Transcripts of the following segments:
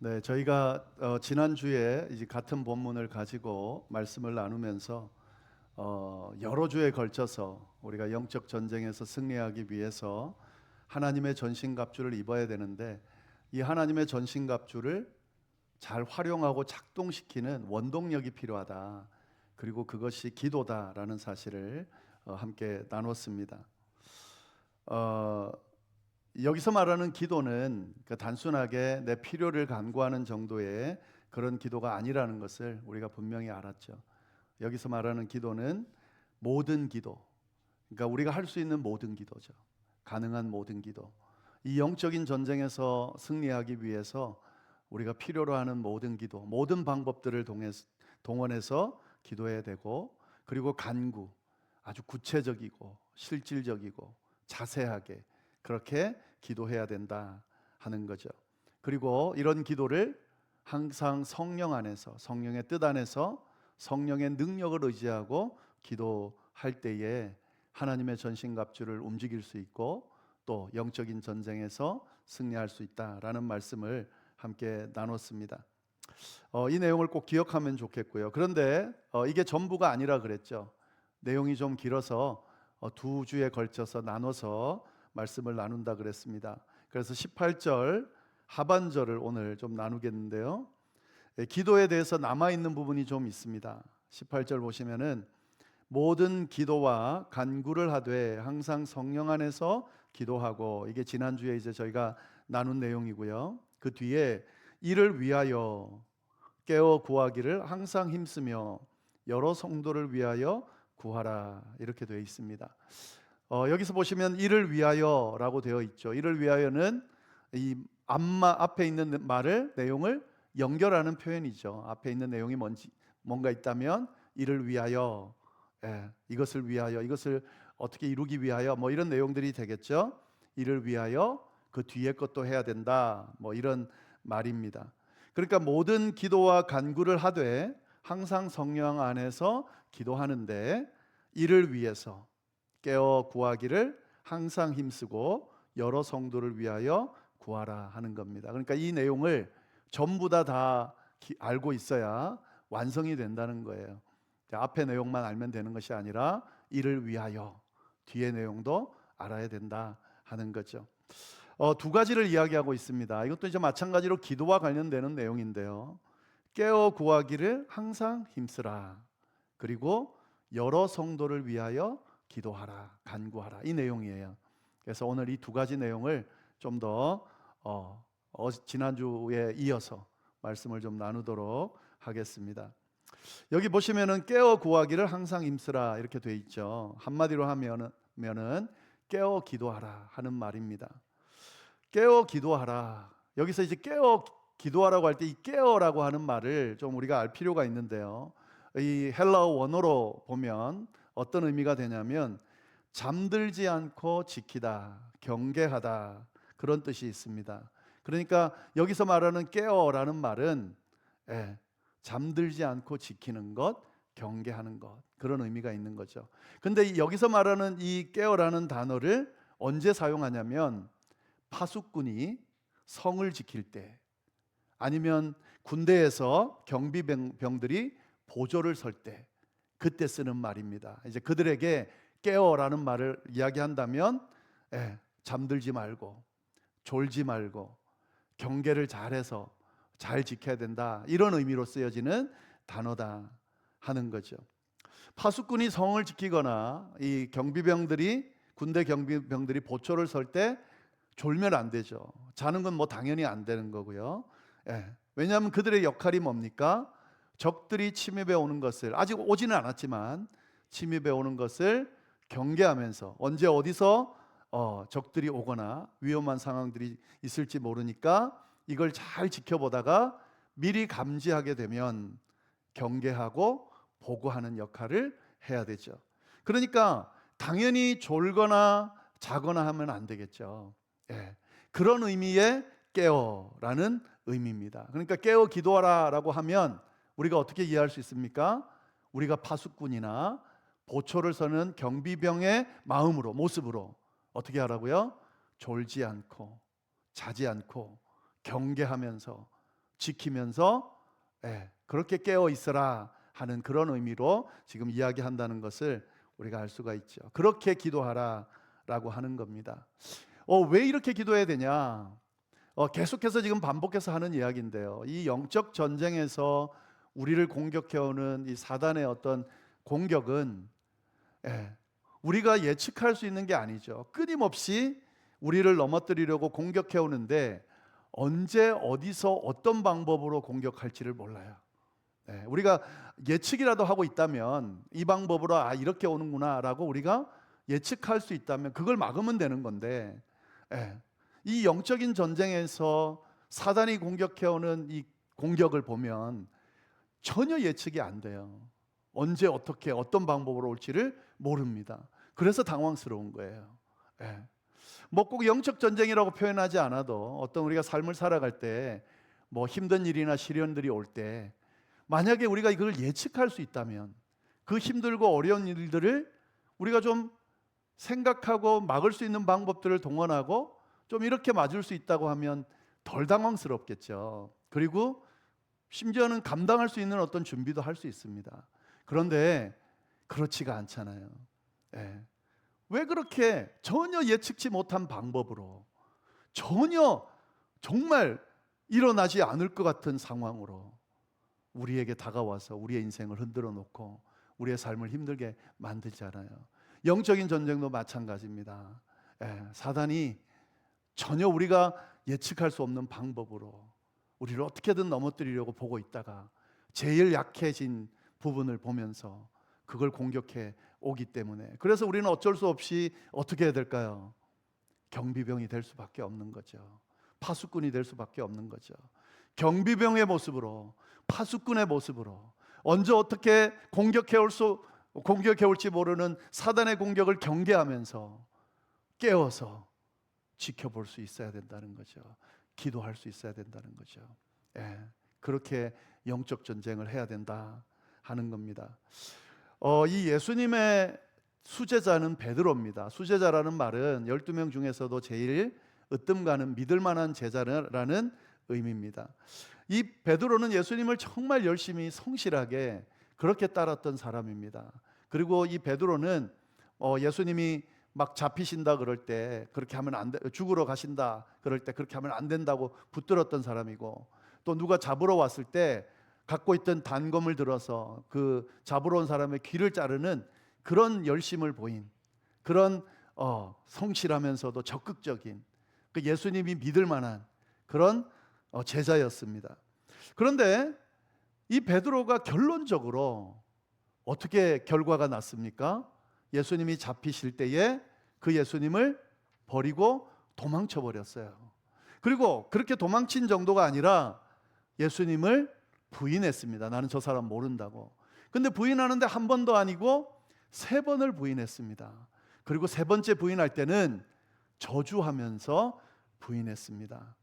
네, 저희가 지난주에 이제 같은 본문을 가지고 말씀을 나누면서 여러 주에 걸쳐서 우리가 영적 전쟁에서 승리하기 위해서 하나님의 전신갑주를 입어야 되는데, 이 하나님의 전신갑주를 잘 활용하고 작동시키는 원동력이 필요하다. 그리고 그것이 기도다라는 사실을 함께 나눴습니다. 어, 여기서 말하는 기도는 단순하게 내 필요를 간구하는 정도의 그런 기도가 아니라는 것을 우리가 분명히 알았죠. 여기서 말하는 기도는 모든 기도, 그러니까 우리가 할 수 있는 모든 기도죠. 가능한 모든 기도. 이 영적인 전쟁에서 승리하기 위해서 우리가 필요로 하는 모든 기도, 모든 방법들을 동원해서 기도해야 되고, 그리고 간구, 아주 구체적이고 실질적이고 자세하게 그렇게 기도해야 된다 하는 거죠. 그리고 이런 기도를 항상 성령 안에서, 성령의 뜻 안에서, 성령의 능력을 의지하고 기도할 때에 하나님의 전신갑주를 움직일 수 있고 또 영적인 전쟁에서 승리할 수 있다라는 말씀을 함께 나눴습니다. 이 내용을 꼭 기억하면 좋겠고요. 그런데 이게 전부가 아니라 그랬죠. 내용이 좀 길어서 두 주에 걸쳐서 나눠서 말씀을 나눈다 그랬습니다. 그래서 18절 하반절을 오늘 좀 나누겠는데요. 기도에 대해서 남아있는 부분이 좀 있습니다. 18절 보시면은 모든 기도와 간구를 하되 항상 성령 안에서 기도하고, 이게 지난주에 이제 저희가 나눈 내용이고요. 그 뒤에 이를 위하여 깨어 구하기를 항상 힘쓰며 여러 성도를 위하여 구하라, 이렇게 되어 있습니다. 여기서 보시면 이를 위하여라고 되어 있죠. 이를 위하여는 이 앞에 있는 말을, 내용을 연결하는 표현이죠. 앞에 있는 내용이 뭔가 있다면 이를 위하여, 이것을 위하여, 이것을 어떻게 이루기 위하여, 뭐 이런 내용들이 되겠죠. 이를 위하여 그 뒤에 것도 해야 된다, 뭐 이런 말입니다. 그러니까 모든 기도와 간구를 하되 항상 성령 안에서 기도하는데, 이를 위해서 깨어 구하기를 항상 힘쓰고 여러 성도를 위하여 구하라 하는 겁니다. 그러니까 이 내용을 전부 다 알고 있어야 완성이 된다는 거예요. 앞에 내용만 알면 되는 것이 아니라 이를 위하여 뒤의 내용도 알아야 된다 하는 거죠. 두 가지를 이야기하고 있습니다. 이것도 이제 마찬가지로 기도와 관련되는 내용인데요. 깨어 구하기를 항상 힘쓰라. 그리고 여러 성도를 위하여 기도하라, 간구하라, 이 내용이에요. 그래서 오늘 이 두 가지 내용을 좀 더 지난주에 이어서 말씀을 좀 나누도록 하겠습니다. 여기 보시면은 깨어 구하기를 항상 힘쓰라 이렇게 돼 있죠. 한마디로 하면은 깨어 기도하라 하는 말입니다. 깨어 기도하라. 여기서 이제 깨어 기도하라고 할 때 이 깨어라고 하는 말을 좀 우리가 알 필요가 있는데요. 이 헬라어 원어로 보면 어떤 의미가 되냐면 잠들지 않고 지키다, 경계하다, 그런 뜻이 있습니다. 그러니까 여기서 말하는 깨어라는 말은 잠들지 않고 지키는 것, 경계하는 것, 그런 의미가 있는 거죠. 근데 여기서 말하는 이 깨어라는 단어를 언제 사용하냐면 파수꾼이 성을 지킬 때, 아니면 군대에서 경비병들이 보조를 설 때, 그때 쓰는 말입니다. 이제 그들에게 깨어라는 말을 이야기한다면 잠들지 말고 졸지 말고 경계를 잘해서 잘 지켜야 된다, 이런 의미로 쓰여지는 단어다 하는 거죠. 파수꾼이 성을 지키거나 이 군대 경비병들이 보초를 설 때 졸면 안 되죠. 자는 건 뭐 당연히 안 되는 거고요. 왜냐하면 그들의 역할이 뭡니까? 적들이 침입해 오는 것을, 아직 오지는 않았지만 침입해 오는 것을 경계하면서, 언제 어디서 적들이 오거나 위험한 상황들이 있을지 모르니까 이걸 잘 지켜보다가 미리 감지하게 되면 경계하고 보고하는 역할을 해야 되죠. 그러니까 당연히 졸거나 자거나 하면 안 되겠죠. 그런 의미의 깨어라는 의미입니다. 그러니까 깨어 기도하라라고 하면 우리가 어떻게 이해할 수 있습니까? 우리가 파수꾼이나 보초를 서는 경비병의 마음으로, 모습으로 어떻게 하라고요? 졸지 않고 자지 않고 경계하면서 지키면서 그렇게 깨어 있어라 하는 그런 의미로 지금 이야기한다는 것을 우리가 알 수가 있죠. 그렇게 기도하라라고 하는 겁니다. 왜 이렇게 기도해야 되냐? 계속해서 지금 반복해서 하는 이야기인데요. 이 영적 전쟁에서 우리를 공격해오는 이 사단의 어떤 공격은 우리가 예측할 수 있는 게 아니죠. 끊임없이 우리를 넘어뜨리려고 공격해오는데 언제 어디서 어떤 방법으로 공격할지를 몰라요. 우리가 예측이라도 하고 있다면 이 방법으로 이렇게 오는구나 라고 우리가 예측할 수 있다면 그걸 막으면 되는 건데 이 영적인 전쟁에서 사단이 공격해오는 이 공격을 보면 전혀 예측이 안 돼요. 언제 어떻게 어떤 방법으로 올지를 모릅니다. 그래서 당황스러운 거예요. 뭐 꼭 영적 전쟁이라고 표현하지 않아도 어떤 우리가 삶을 살아갈 때 뭐 힘든 일이나 시련들이 올 때 만약에 우리가 이걸 예측할 수 있다면 그 힘들고 어려운 일들을 우리가 좀 생각하고 막을 수 있는 방법들을 동원하고 좀 이렇게 맞을 수 있다고 하면 덜 당황스럽겠죠. 그리고 심지어는 감당할 수 있는 어떤 준비도 할 수 있습니다. 그런데 그렇지가 않잖아요. 왜 그렇게 전혀 예측치 못한 방법으로 전혀 정말 일어나지 않을 것 같은 상황으로 우리에게 다가와서 우리의 인생을 흔들어 놓고 우리의 삶을 힘들게 만들잖아요. 영적인 전쟁도 마찬가지입니다. 사단이 전혀 우리가 예측할 수 없는 방법으로 우리를 어떻게든 넘어뜨리려고 보고 있다가 제일 약해진 부분을 보면서 그걸 공격해 오기 때문에 그래서 우리는 어쩔 수 없이 어떻게 해야 될까요? 경비병이 될 수밖에 없는 거죠. 파수꾼이 될 수밖에 없는 거죠. 경비병의 모습으로 파수꾼의 모습으로 언제 어떻게 공격해 올지 모르는 사단의 공격을 경계하면서 깨워서 지켜볼 수 있어야 된다는 거죠. 기도할 수 있어야 된다는 거죠. 그렇게 영적 전쟁을 해야 된다 하는 겁니다. 이 예수님의 수제자는 베드로입니다. 수제자라는 말은 12명 중에서도 제일 으뜸가는 믿을 만한 제자라는 의미입니다. 이 베드로는 예수님을 정말 열심히 성실하게 그렇게 따랐던 사람입니다. 그리고 이 베드로는 예수님이 막 잡히신다 그럴 때 그렇게 하면 안 돼, 죽으러 가신다 그럴 때 그렇게 하면 안 된다고 붙들었던 사람이고, 또 누가 잡으러 왔을 때 갖고 있던 단검을 들어서 그 잡으러 온 사람의 귀를 자르는 그런 열심을 보인 그런 성실하면서도 적극적인 그 예수님이 믿을 만한 그런 제자였습니다. 그런데 이 베드로가 결론적으로 어떻게 결과가 났습니까? 예수님이 잡히실 때에 그 예수님을 버리고 도망쳐 버렸어요. 그리고 그렇게 도망친 정도가 아니라 예수님을 부인했습니다. 나는 저 사람 모른다고. 근데 부인하는데 한 번도 아니고 3번을 부인했습니다. 그리고 3번째 부인할 때는 저주하면서 부인했습니다.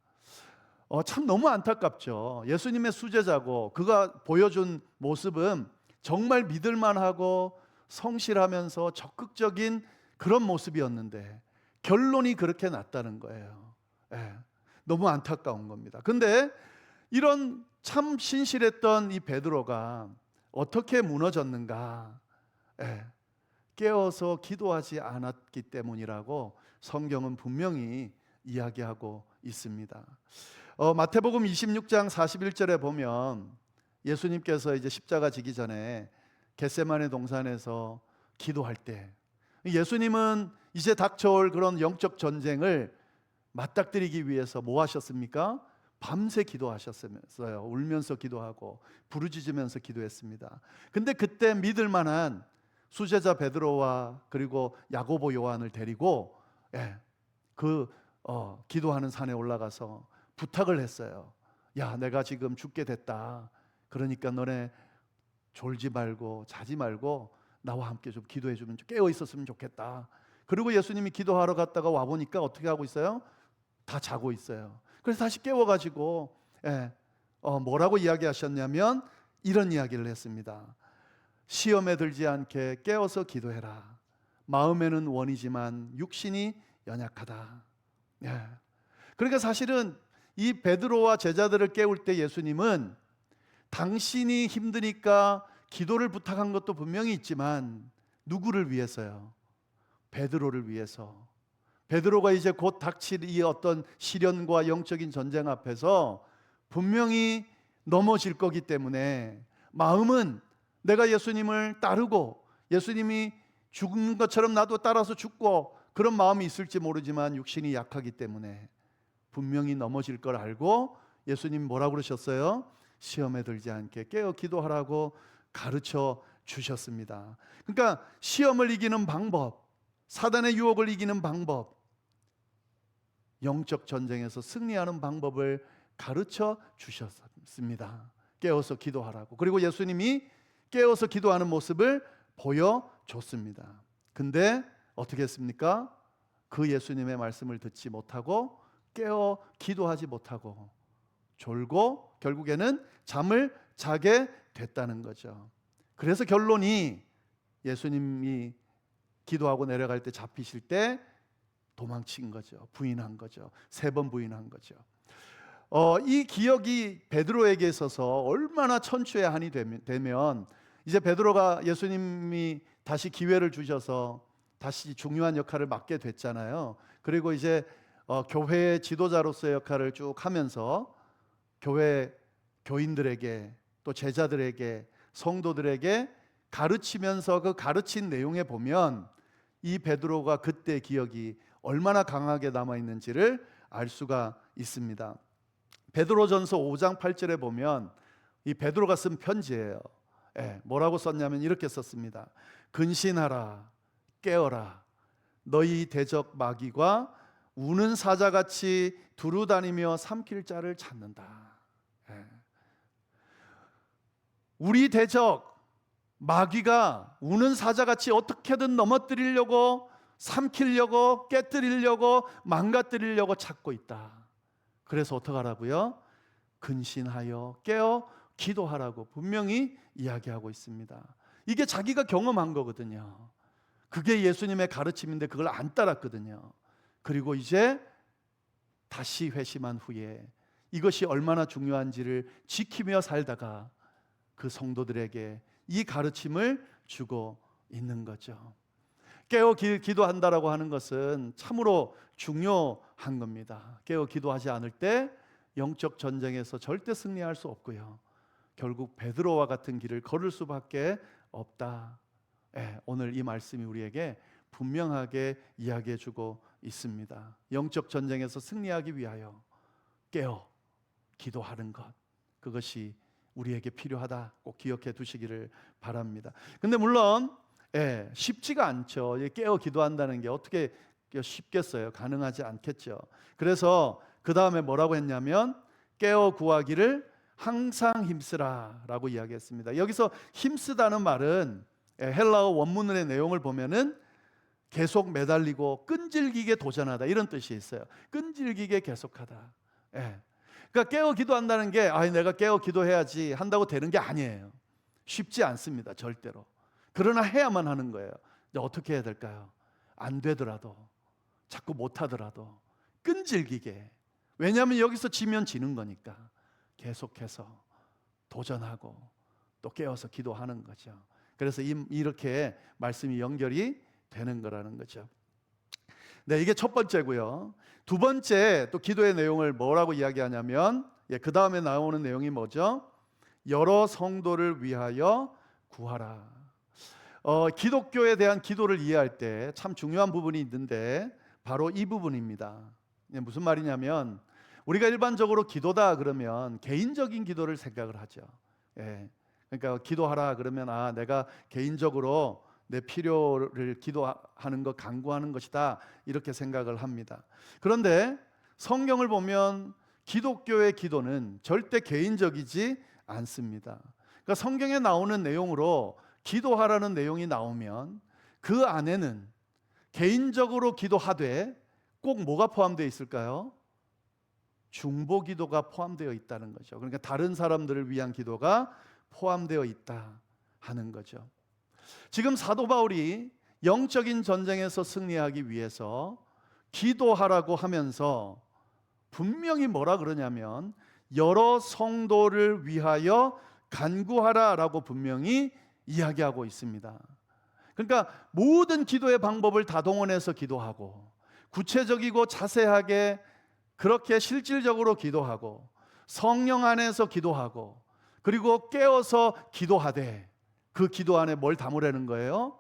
참 너무 안타깝죠. 예수님의 수제자고 그가 보여준 모습은 정말 믿을만하고 성실하면서 적극적인 그런 모습이었는데 결론이 그렇게 났다는 거예요. 너무 안타까운 겁니다. 근데 이런 참 신실했던 이 베드로가 어떻게 무너졌는가? 깨어서 기도하지 않았기 때문이라고 성경은 분명히 이야기하고 있습니다. 마태복음 26장 41절에 보면 예수님께서 이제 십자가 지기 전에 겟세마네 동산에서 기도할 때 예수님은 이제 닥쳐올 그런 영적 전쟁을 맞닥뜨리기 위해서 뭐 하셨습니까? 밤새 기도하셨어요. 울면서 기도하고 부르짖으면서 기도했습니다. 근데 그때 믿을 만한 수제자 베드로와 그리고 야고보 요한을 데리고 기도하는 산에 올라가서 부탁을 했어요. 야, 내가 지금 죽게 됐다. 그러니까 너네 졸지 말고 자지 말고 나와 함께 좀 기도해 주면, 깨어 있었으면 좋겠다. 그리고 예수님이 기도하러 갔다가 와 보니까 어떻게 하고 있어요? 다 자고 있어요. 그래서 다시 깨워가지고 뭐라고 이야기하셨냐면 이런 이야기를 했습니다. 시험에 들지 않게 깨어서 기도해라. 마음에는 원이지만 육신이 연약하다. 그러니까 사실은 이 베드로와 제자들을 깨울 때 예수님은 당신이 힘드니까 기도를 부탁한 것도 분명히 있지만 누구를 위해서요? 베드로를 위해서. 베드로가 이제 곧 닥칠 이 어떤 시련과 영적인 전쟁 앞에서 분명히 넘어질 거기 때문에 마음은 내가 예수님을 따르고 예수님이 죽는 것처럼 나도 따라서 죽고 그런 마음이 있을지 모르지만 육신이 약하기 때문에 분명히 넘어질 걸 알고 예수님 뭐라고 그러셨어요? 시험에 들지 않게 깨어 기도하라고 가르쳐 주셨습니다. 그러니까 시험을 이기는 방법, 사단의 유혹을 이기는 방법, 영적 전쟁에서 승리하는 방법을 가르쳐 주셨습니다. 깨어서 기도하라고. 그리고 예수님이 깨어서 기도하는 모습을 보여줬습니다. 근데 어떻게 했습니까? 그 예수님의 말씀을 듣지 못하고 깨어 기도하지 못하고 졸고 결국에는 잠을 자게 됐다는 거죠. 그래서 결론이 예수님이 기도하고 내려갈 때 잡히실 때 도망친 거죠. 부인한 거죠. 3번 부인한 거죠. 이 기억이 베드로에게 있어서 얼마나 천추의 한이 되면 이제 베드로가 예수님이 다시 기회를 주셔서 다시 중요한 역할을 맡게 됐잖아요. 그리고 이제 교회의 지도자로서의 역할을 쭉 하면서 교회 교인들에게 또 제자들에게 성도들에게 가르치면서 그 가르친 내용에 보면 이 베드로가 그때 기억이 얼마나 강하게 남아있는지를 알 수가 있습니다. 베드로전서 5장 8절에 보면 이 베드로가 쓴 편지예요. 뭐라고 썼냐면 이렇게 썼습니다. 근신하라, 깨어라. 너희 대적 마귀가 우는 사자같이 두루다니며 삼킬 자를 찾는다. 우리 대적 마귀가 우는 사자같이 어떻게든 넘어뜨리려고, 삼키려고, 깨뜨리려고, 망가뜨리려고 찾고 있다. 그래서 어떡하라고요? 근신하여 깨어 기도하라고 분명히 이야기하고 있습니다. 이게 자기가 경험한 거거든요. 그게 예수님의 가르침인데 그걸 안 따랐거든요. 그리고 이제 다시 회심한 후에 이것이 얼마나 중요한지를 지키며 살다가 그 성도들에게 이 가르침을 주고 있는 거죠. 깨어 기도한다라고 하는 것은 참으로 중요한 겁니다. 깨어 기도하지 않을 때 영적 전쟁에서 절대 승리할 수 없고요. 결국 베드로와 같은 길을 걸을 수밖에 없다. 오늘 이 말씀이 우리에게 분명하게 이야기해 주고 있습니다. 영적 전쟁에서 승리하기 위하여 깨어 기도하는 것, 그것이 우리에게 필요하다. 꼭 기억해 두시기를 바랍니다. 근데 물론 쉽지가 않죠. 깨어 기도한다는 게 어떻게 쉽겠어요? 가능하지 않겠죠. 그래서 그 다음에 뭐라고 했냐면 깨어 구하기를 항상 힘쓰라 라고 이야기했습니다. 여기서 힘쓰다는 말은 헬라어 원문의 내용을 보면은 계속 매달리고 끈질기게 도전하다 이런 뜻이 있어요. 끈질기게 계속하다. 그러니까 깨어 기도한다는 게 내가 깨어 기도해야지 한다고 되는 게 아니에요. 쉽지 않습니다. 절대로. 그러나 해야만 하는 거예요. 어떻게 해야 될까요? 안 되더라도, 자꾸 못하더라도 끈질기게. 왜냐하면 여기서 지면 지는 거니까 계속해서 도전하고 또 깨어서 기도하는 거죠. 그래서 이렇게 말씀이 연결이 되는 거라는 거죠. 네, 이게 첫 번째고요. 두 번째 또 기도의 내용을 뭐라고 이야기하냐면 그 다음에 나오는 내용이 뭐죠? 여러 성도를 위하여 구하라. 기독교에 대한 기도를 이해할 때 참 중요한 부분이 있는데 바로 이 부분입니다. 무슨 말이냐면 우리가 일반적으로 기도다 그러면 개인적인 기도를 생각을 하죠. 그러니까 기도하라 그러면 내가 개인적으로 내 필요를 기도하는 것, 간구하는 것이다 이렇게 생각을 합니다. 그런데 성경을 보면 기독교의 기도는 절대 개인적이지 않습니다. 그러니까 성경에 나오는 내용으로 기도하라는 내용이 나오면 그 안에는 개인적으로 기도하되 꼭 뭐가 포함되어 있을까요? 중보 기도가 포함되어 있다는 거죠. 그러니까 다른 사람들을 위한 기도가 포함되어 있다 하는 거죠. 지금 사도 바울이 영적인 전쟁에서 승리하기 위해서 기도하라고 하면서 분명히 뭐라 그러냐면 여러 성도를 위하여 간구하라라고 분명히 이야기하고 있습니다. 그러니까 모든 기도의 방법을 다 동원해서 기도하고 구체적이고 자세하게 그렇게 실질적으로 기도하고 성령 안에서 기도하고 그리고 깨어서 기도하되 그 기도 안에 뭘 담으라는 거예요?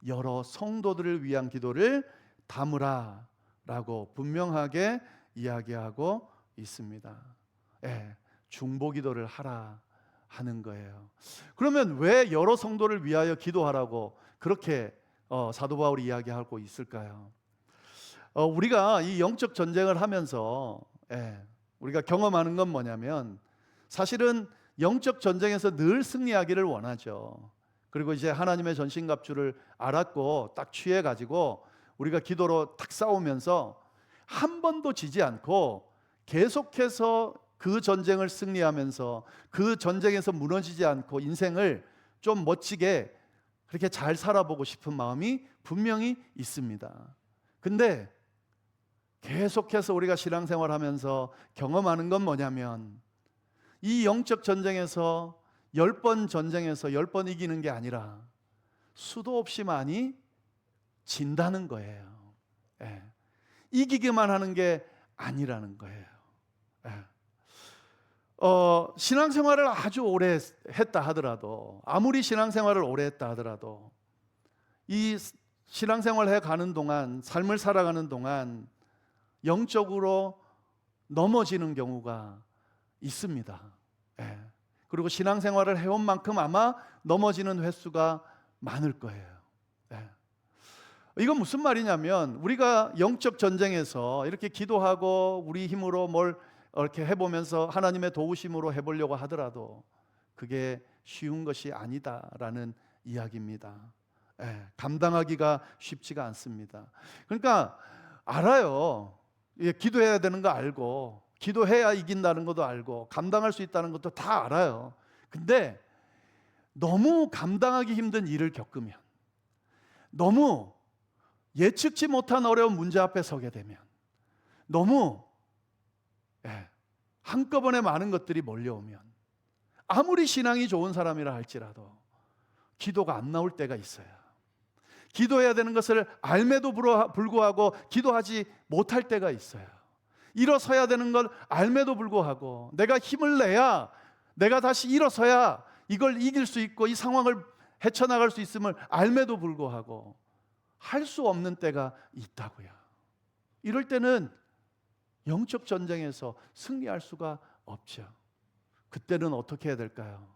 여러 성도들을 위한 기도를 담으라 라고 분명하게 이야기하고 있습니다. 중보 기도를 하라 하는 거예요. 그러면 왜 여러 성도를 위하여 기도하라고 그렇게 사도 바울이 이야기하고 있을까요? 우리가 이 영적 전쟁을 하면서 우리가 경험하는 건 뭐냐면 사실은 영적 전쟁에서 늘 승리하기를 원하죠. 그리고 이제 하나님의 전신갑주를 알았고 딱 취해가지고 우리가 기도로 탁 싸우면서 한 번도 지지 않고 계속해서 그 전쟁을 승리하면서 그 전쟁에서 무너지지 않고 인생을 좀 멋지게 그렇게 잘 살아보고 싶은 마음이 분명히 있습니다. 근데 계속해서 우리가 신앙생활하면서 경험하는 건 뭐냐면 이 영적 전쟁에서 10번 전쟁에서 10번 이기는 게 아니라 수도 없이 많이 진다는 거예요. 이기기만 하는 게 아니라는 거예요. 신앙생활을 아주 오래 했다 하더라도 아무리 신앙생활을 오래 했다 하더라도 이 신앙생활 해가는 동안 삶을 살아가는 동안 영적으로 넘어지는 경우가 있습니다. 그리고 신앙생활을 해온 만큼 아마 넘어지는 횟수가 많을 거예요. 이건 무슨 말이냐면 우리가 영적 전쟁에서 이렇게 기도하고 우리 힘으로 뭘 이렇게 해보면서 하나님의 도우심으로 해보려고 하더라도 그게 쉬운 것이 아니다라는 이야기입니다. 감당하기가 쉽지가 않습니다. 그러니까 알아요. 기도해야 되는 거 알고 기도해야 이긴다는 것도 알고 감당할 수 있다는 것도 다 알아요. 근데 너무 감당하기 힘든 일을 겪으면 너무 예측치 못한 어려운 문제 앞에 서게 되면 너무 한꺼번에 많은 것들이 몰려오면 아무리 신앙이 좋은 사람이라 할지라도 기도가 안 나올 때가 있어요. 기도해야 되는 것을 알매도 불구하고 기도하지 못할 때가 있어요. 일어서야 되는 걸 알매도 불구하고 내가 힘을 내야 내가 다시 일어서야 이걸 이길 수 있고 이 상황을 헤쳐나갈 수 있음을 알매도 불구하고 할 수 없는 때가 있다고요. 이럴 때는 영적 전쟁에서 승리할 수가 없죠. 그때는 어떻게 해야 될까요?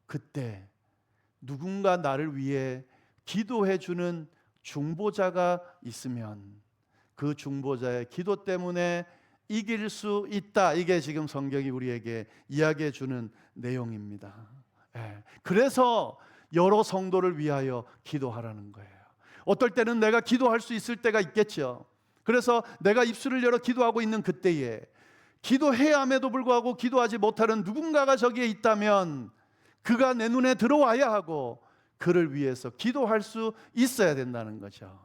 그때 누군가 나를 위해 기도해 주는 중보자가 있으면 그 중보자의 기도 때문에 이길 수 있다. 이게 지금 성경이 우리에게 이야기해 주는 내용입니다. 그래서 여러 성도를 위하여 기도하라는 거예요. 어떨 때는 내가 기도할 수 있을 때가 있겠죠. 그래서 내가 입술을 열어 기도하고 있는 그때에 기도해야 함에도 불구하고 기도하지 못하는 누군가가 저기에 있다면 그가 내 눈에 들어와야 하고 그를 위해서 기도할 수 있어야 된다는 거죠.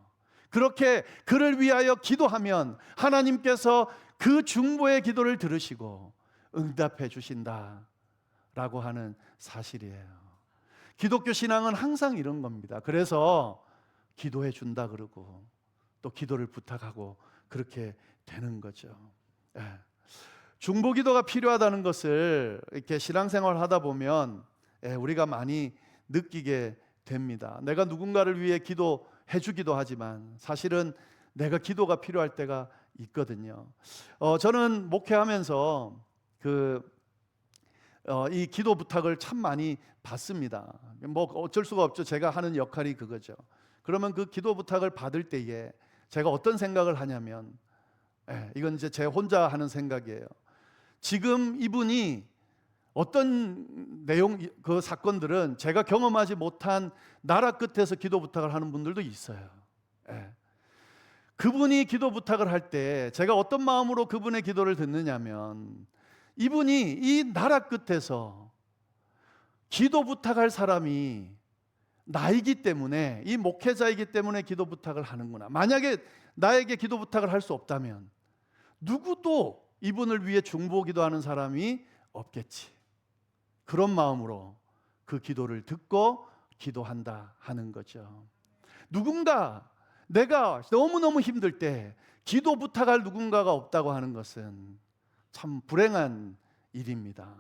그렇게 그를 위하여 기도하면 하나님께서 그 중보의 기도를 들으시고 응답해 주신다라고 하는 사실이에요. 기독교 신앙은 항상 이런 겁니다. 그래서 기도해 준다 그러고 또 기도를 부탁하고 그렇게 되는 거죠. 중보 기도가 필요하다는 것을 이렇게 신앙생활 하다 보면 우리가 많이 느끼게 됩니다. 내가 누군가를 위해 기도해 주기도 하지만 사실은 내가 기도가 필요할 때가 있거든요. 저는 목회하면서 이 기도 부탁을 참 많이 받습니다. 뭐 어쩔 수가 없죠. 제가 하는 역할이 그거죠. 그러면 그 기도 부탁을 받을 때에 제가 어떤 생각을 하냐면 이건 이제 제 혼자 하는 생각이에요. 지금 이분이 어떤 내용 그 사건들은 제가 경험하지 못한 나라 끝에서 기도 부탁을 하는 분들도 있어요. 그분이 기도 부탁을 할 때 제가 어떤 마음으로 그분의 기도를 듣느냐면 이분이 이 나라 끝에서 기도 부탁할 사람이 나이기 때문에 이 목회자이기 때문에 기도 부탁을 하는구나. 만약에 나에게 기도 부탁을 할 수 없다면 누구도 이분을 위해 중보기도하는 사람이 없겠지. 그런 마음으로 그 기도를 듣고 기도한다 하는 거죠. 누군가 내가 너무너무 힘들 때 기도 부탁할 누군가가 없다고 하는 것은 참 불행한 일입니다.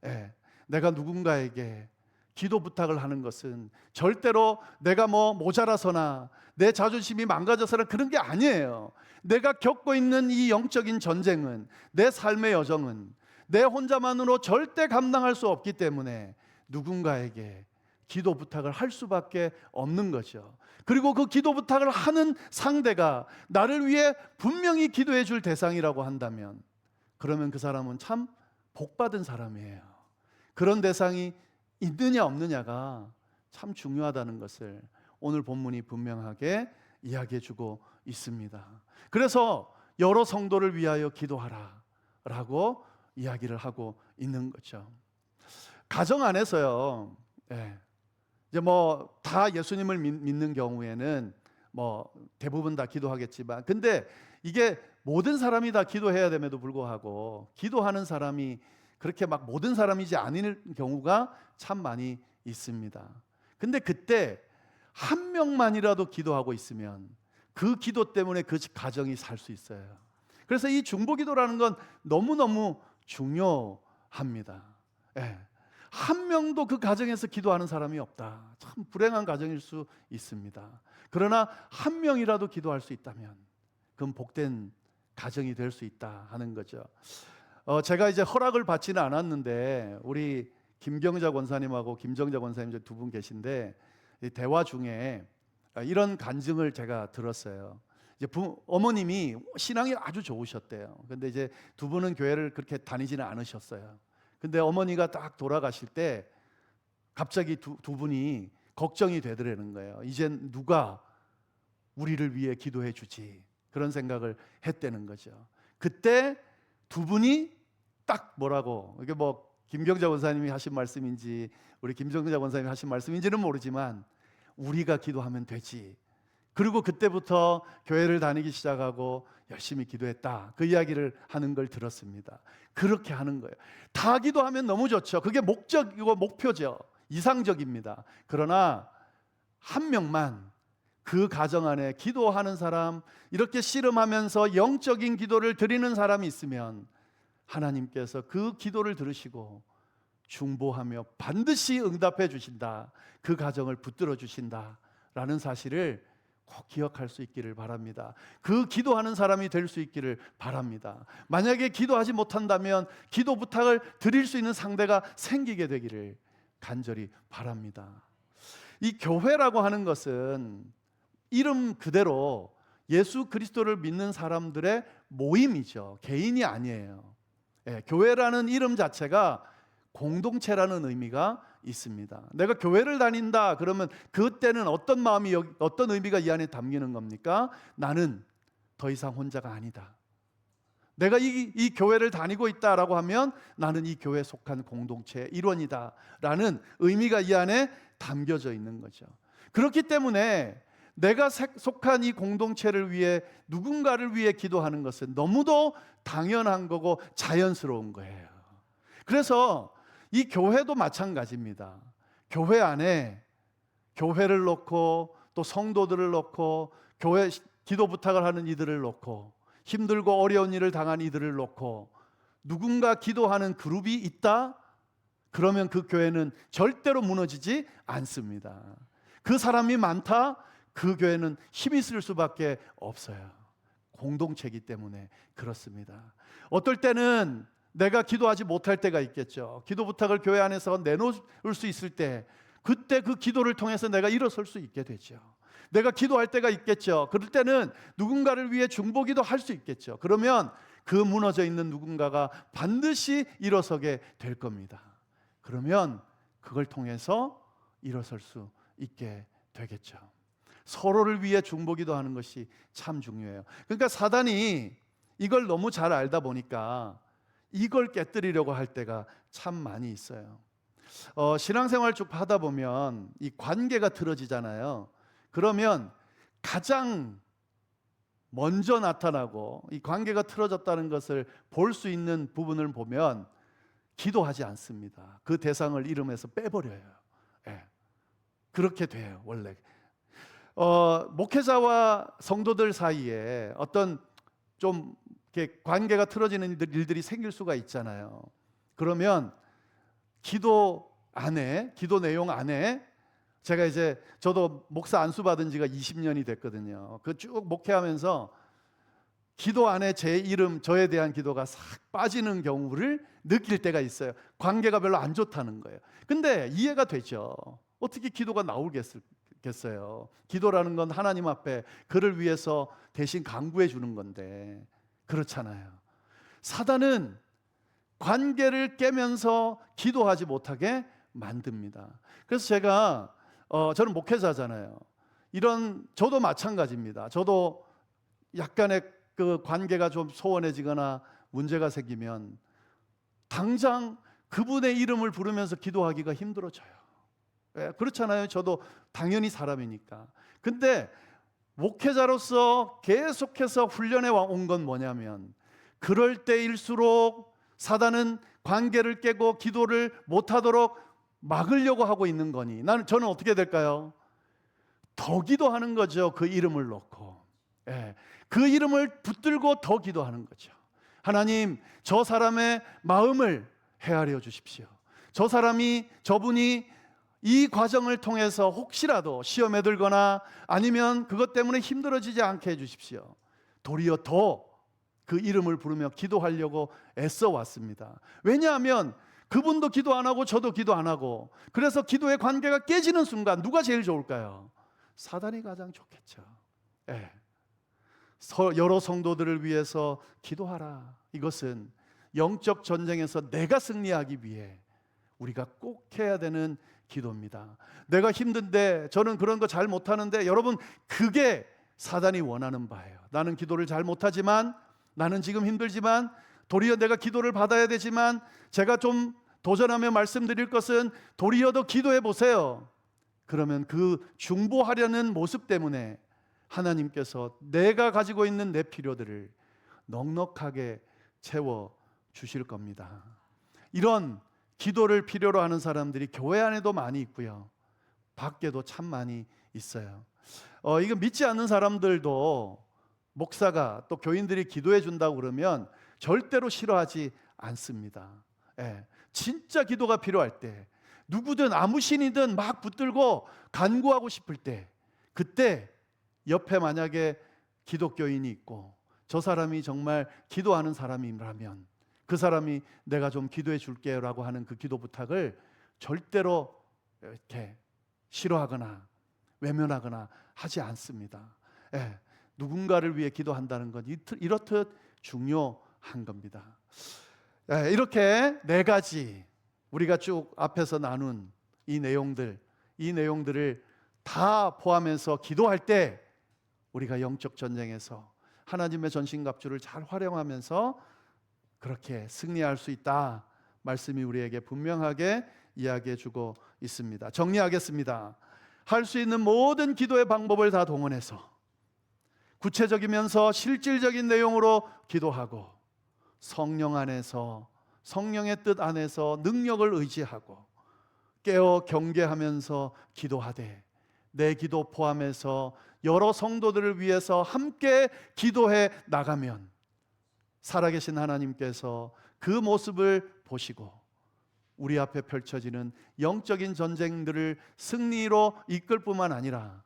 예, 내가 누군가에게 기도 부탁을 하는 것은 절대로 내가 모자라서나 내 자존심이 망가져서나 그런 게 아니에요. 내가 겪고 있는 이 영적인 전쟁은, 내 삶의 여정은 내 혼자만으로 절대 감당할 수 없기 때문에 누군가에게 기도 부탁을 할 수밖에 없는 거죠. 그리고 그 기도 부탁을 하는 상대가 나를 위해 분명히 기도해 줄 대상이라고 한다면, 그러면 그 사람은 참 복받은 사람이에요. 그런 대상이 있느냐 없느냐가 참 중요하다는 것을 오늘 본문이 분명하게 이야기해 주고 있습니다. 그래서 여러 성도를 위하여 기도하라 라고 이야기를 하고 있는 거죠. 가정 안에서요, 이제 다 예수님을 믿는 경우에는 대부분 다 기도하겠지만, 근데 이게 모든 사람이 다 기도해야 됨에도 불구하고 기도하는 사람이 그렇게 모든 사람이지 않은 경우가 참 많이 있습니다. 근데 그때 한 명만이라도 기도하고 있으면 그 기도 때문에 그 가정이 살 수 있어요. 그래서 이 중보기도라는 건 너무너무 중요합니다. 한 명도 그 가정에서 기도하는 사람이 없다. 참 불행한 가정일 수 있습니다. 그러나 한 명이라도 기도할 수 있다면 그건 복된 가정이 될 수 있다 하는 거죠. 제가 이제 허락을 받지는 않았는데 우리 김경자 권사님하고 김정자 권사님 두 분 계신데 이 대화 중에 이런 간증을 제가 들었어요. 이제 어머님이 신앙이 아주 좋으셨대요. 근데 이제 두 분은 교회를 그렇게 다니지는 않으셨어요. 근데 어머니가 딱 돌아가실 때 갑자기 두 분이 걱정이 되더라는 거예요. 이젠 누가 우리를 위해 기도해 주지, 그런 생각을 했다는 거죠. 그때 두 분이 딱 뭐라고, 이게 김경자 권사님이 하신 말씀인지 우리 김정자 권사님이 하신 말씀인지는 모르지만 우리가 기도하면 되지. 그리고 그때부터 교회를 다니기 시작하고 열심히 기도했다, 그 이야기를 하는 걸 들었습니다. 그렇게 하는 거예요. 다 기도하면 너무 좋죠. 그게 목적이고 목표죠. 이상적입니다. 그러나 한 명만 그 가정 안에 기도하는 사람, 이렇게 씨름하면서 영적인 기도를 드리는 사람이 있으면 하나님께서 그 기도를 들으시고 중보하며 반드시 응답해 주신다, 그 가정을 붙들어 주신다 라는 사실을 꼭 기억할 수 있기를 바랍니다. 그 기도하는 사람이 될 수 있기를 바랍니다. 만약에 기도하지 못한다면 기도 부탁을 드릴 수 있는 상대가 생기게 되기를 간절히 바랍니다. 이 교회라고 하는 것은 이름 그대로 예수 그리스도를 믿는 사람들의 모임이죠. 개인이 아니에요. 교회라는 이름 자체가 공동체라는 의미가 있습니다. 내가 교회를 다닌다 그러면 그때는 어떤 마음이, 어떤 의미가 이 안에 담기는 겁니까? 나는 더 이상 혼자가 아니다. 내가 이 교회를 다니고 있다라고 하면 나는 이 교회에 속한 공동체의 일원이다 라는 의미가 이 안에 담겨져 있는 거죠. 그렇기 때문에 내가 속한 이 공동체를 위해, 누군가를 위해 기도하는 것은 너무도 당연한 거고 자연스러운 거예요. 그래서 이 교회도 마찬가지입니다. 교회 안에 교회를 놓고 또 성도들을 놓고 교회 기도 부탁을 하는 이들을 놓고 힘들고 어려운 일을 당한 이들을 놓고 누군가 기도하는 그룹이 있다? 그러면 그 교회는 절대로 무너지지 않습니다. 그 사람이 많다? 그 교회는 힘이 있을 수밖에 없어요. 공동체이기 때문에 그렇습니다. 어떨 때는 내가 기도하지 못할 때가 있겠죠. 기도 부탁을 교회 안에서 내놓을 수 있을 때, 그때 그 기도를 통해서 내가 일어설 수 있게 되죠. 내가 기도할 때가 있겠죠. 그럴 때는 누군가를 위해 중보기도 할 수 있겠죠. 그러면 그 무너져 있는 누군가가 반드시 일어서게 될 겁니다. 그러면 그걸 통해서 일어설 수 있게 되겠죠. 서로를 위해 중보기도 하는 것이 참 중요해요. 그러니까 사단이 이걸 너무 잘 알다 보니까 이걸 깨뜨리려고 할 때가 참 많이 있어요. 신앙생활 쭉 하다 보면 이 관계가 틀어지잖아요. 그러면 가장 먼저 나타나고 이 관계가 틀어졌다는 것을 볼 수 있는 부분을 보면 기도하지 않습니다. 그 대상을 이름에서 빼버려요. 예. 그렇게 돼요, 원래. 목회자와 성도들 사이에 어떤 좀 이렇게 관계가 틀어지는 일들이 생길 수가 있잖아요. 그러면 기도 내용 안에 제가 이제 저도 목사 안수 받은 지가 20년이 됐거든요. 그 쭉 목회하면서 기도 안에 제 이름, 저에 대한 기도가 싹 빠지는 경우를 느낄 때가 있어요. 관계가 별로 안 좋다는 거예요. 근데 이해가 되죠. 어떻게 기도가 나오겠어요? 기도라는 건 하나님 앞에 그를 위해서 대신 간구해 주는 건데 그렇잖아요. 사단은 관계를 깨면서 기도하지 못하게 만듭니다. 그래서 제가 저는 목회자잖아요. 저도 마찬가지입니다. 저도 약간의 그 관계가 좀 소원해지거나 문제가 생기면 당장 그분의 이름을 부르면서 기도하기가 힘들어져요. 예, 그렇잖아요. 저도 당연히 사람이니까. 근데 목회자로서 계속해서 훈련해 온 건 뭐냐면 그럴 때일수록 사단은 관계를 깨고 기도를 못하도록 막으려고 하고 있는 거니 저는 어떻게 될까요? 더 기도하는 거죠. 그 이름을 놓고. 예, 그 이름을 붙들고 더 기도하는 거죠. 하나님, 저 사람의 마음을 헤아려 주십시오. 저분이 이 과정을 통해서 혹시라도 시험에 들거나 아니면 그것 때문에 힘들어지지 않게 해주십시오. 도리어 더 그 이름을 부르며 기도하려고 애써 왔습니다. 왜냐하면 그분도 기도 안 하고 저도 기도 안 하고 그래서 기도의 관계가 깨지는 순간 누가 제일 좋을까요? 사단이 가장 좋겠죠. 예. 여러 성도들을 위해서 기도하라. 이것은 영적 전쟁에서 내가 승리하기 위해 우리가 꼭 해야 되는 기도입니다. 내가 힘든데 저는 그런 거 잘 못하는데 여러분 그게 사단이 원하는 바예요. 나는 기도를 잘 못하지만 나는 지금 힘들지만 도리어 내가 기도를 받아야 되지만 제가 좀 도전하며 말씀드릴 것은 도리어 더 기도해 보세요. 그러면 그 중보하려는 모습 때문에 하나님께서 내가 가지고 있는 내 필요들을 넉넉하게 채워 주실 겁니다. 이런 기도를 필요로 하는 사람들이 교회 안에도 많이 있고요. 밖에도 참 많이 있어요. 이거 믿지 않는 사람들도 목사가 또 교인들이 기도해 준다고 그러면 절대로 싫어하지 않습니다. 예, 진짜 기도가 필요할 때 누구든 아무 신이든 막 붙들고 간구하고 싶을 때 그때 옆에 만약에 기독교인이 있고 저 사람이 정말 기도하는 사람이라면 그 사람이 내가 좀 기도해 줄게요 라고 하는 그 기도 부탁을 절대로 이렇게 싫어하거나 외면하거나 하지 않습니다. 예, 누군가를 위해 기도한다는 건 이렇듯 중요한 겁니다. 예, 이렇게 네 가지 우리가 쭉 앞에서 나눈 이 내용들을 다 포함해서 기도할 때 우리가 영적 전쟁에서 하나님의 전신갑주를 잘 활용하면서 그렇게 승리할 수 있다. 말씀이 우리에게 분명하게 이야기해 주고 있습니다. 정리하겠습니다. 할 수 있는 모든 기도의 방법을 다 동원해서 구체적이면서 실질적인 내용으로 기도하고 성령 안에서 성령의 뜻 안에서 능력을 의지하고 깨어 경계하면서 기도하되 내 기도 포함해서 여러 성도들을 위해서 함께 기도해 나가면 살아계신 하나님께서 그 모습을 보시고 우리 앞에 펼쳐지는 영적인 전쟁들을 승리로 이끌 뿐만 아니라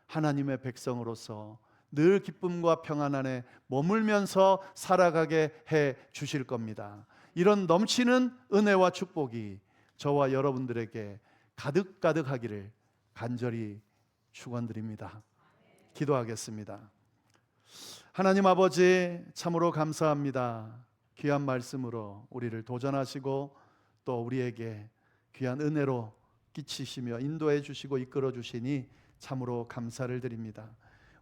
하나님의 백성으로서 늘 기쁨과 평안 안에 머물면서 살아가게 해 주실 겁니다. 이런 넘치는 은혜와 축복이 저와 여러분들에게 가득가득하기를 간절히 축원드립니다. 기도하겠습니다. 하나님 아버지 참으로 감사합니다. 귀한 말씀으로 우리를 도전하시고 또 우리에게 귀한 은혜로 끼치시며 인도해 주시고 이끌어 주시니 참으로 감사를 드립니다.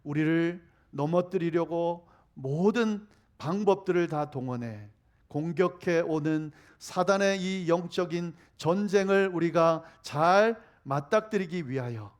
우리를 넘어뜨리려고 모든 방법들을 다 동원해 공격해 오는 사단의 이 영적인 전쟁을 우리가 잘 맞닥뜨리기 위하여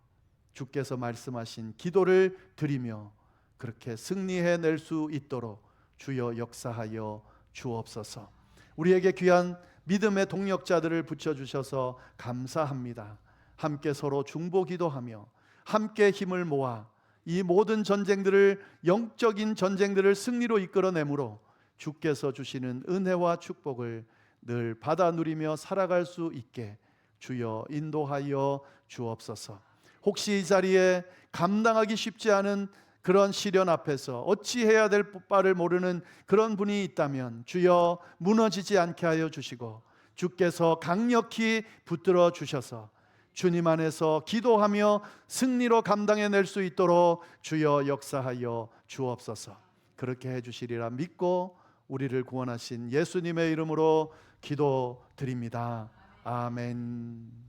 주께서 말씀하신 기도를 드리며 그렇게 승리해낼 수 있도록 주여 역사하여 주옵소서. 우리에게 귀한 믿음의 동력자들을 붙여주셔서 감사합니다. 함께 서로 중보기도하며 함께 힘을 모아 이 모든 전쟁들을, 영적인 전쟁들을 승리로 이끌어내므로 주께서 주시는 은혜와 축복을 늘 받아 누리며 살아갈 수 있게 주여 인도하여 주옵소서. 혹시 이 자리에 감당하기 쉽지 않은 그런 시련 앞에서 어찌해야 될 바를 모르는 그런 분이 있다면 주여 무너지지 않게 하여 주시고 주께서 강력히 붙들어 주셔서 주님 안에서 기도하며 승리로 감당해낼 수 있도록 주여 역사하여 주옵소서. 그렇게 해주시리라 믿고 우리를 구원하신 예수님의 이름으로 기도드립니다. 아멘.